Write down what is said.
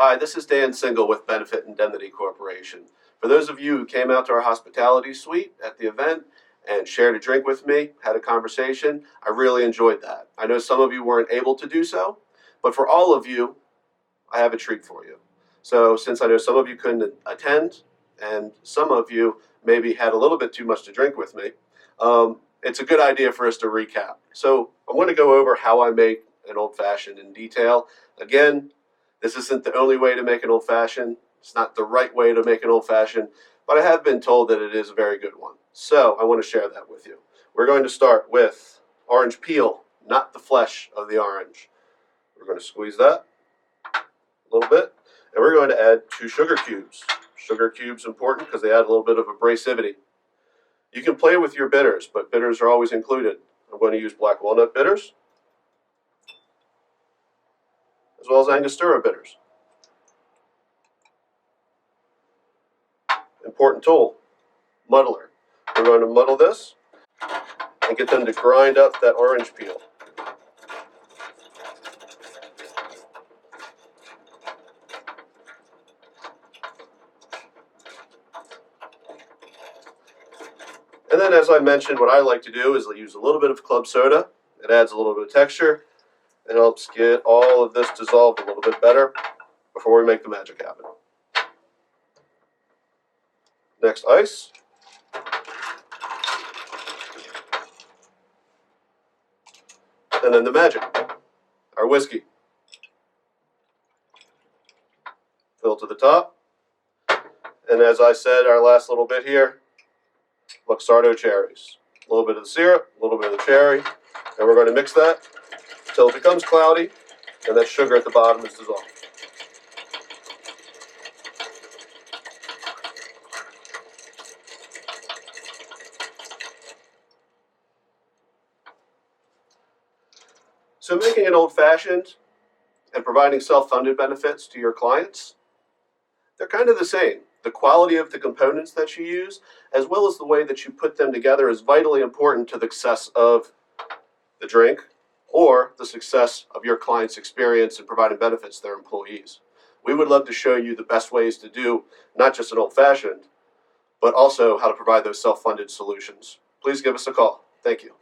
Hi, this is Dan Single with Benefit Indemnity Corporation. For those of you who came out to our hospitality suite at the event and shared a drink with me, had a conversation, I really enjoyed that. I know some of you weren't able to do so, but for all of you, I have a treat for you. So since I know some of you couldn't attend and some of you maybe had a little bit too much to drink with me, it's a good idea for us to recap. So I'm going to go over how I make an old-fashioned in detail. Again, this isn't the only way to make an old-fashioned. It's not the right way to make an old-fashioned, but I have been told that it is a very good one. So I want to share that with you. We're going to start with orange peel, not the flesh of the orange. We're going to squeeze that a little bit, and we're going to add 2 sugar cubes. Sugar cubes important because they add a little bit of abrasivity. You can play with your bitters, but bitters are always included. I'm going to use black walnut bitters, as well as Angostura bitters. Important tool, muddler. We're going to muddle this and get them to grind up that orange peel. And then, as I mentioned, what I like to do is use a little bit of club soda. It adds a little bit of texture. It helps get all of this dissolved a little bit better before we make the magic happen. Next, ice. And then the magic, our whiskey. Fill to the top. And as I said, our last little bit here, Luxardo cherries. A little bit of the syrup, a little bit of the cherry, and we're going to mix that until it becomes cloudy and that sugar at the bottom is dissolved. So making an old-fashioned and providing self-funded benefits to your clients, they're kind of the same. The quality of the components that you use, as well as the way that you put them together, is vitally important to the success of the drink or the success of your client's experience in providing benefits to their employees. We would love to show you the best ways to do not just an old-fashioned, but also how to provide those self-funded solutions. Please give us a call. Thank you.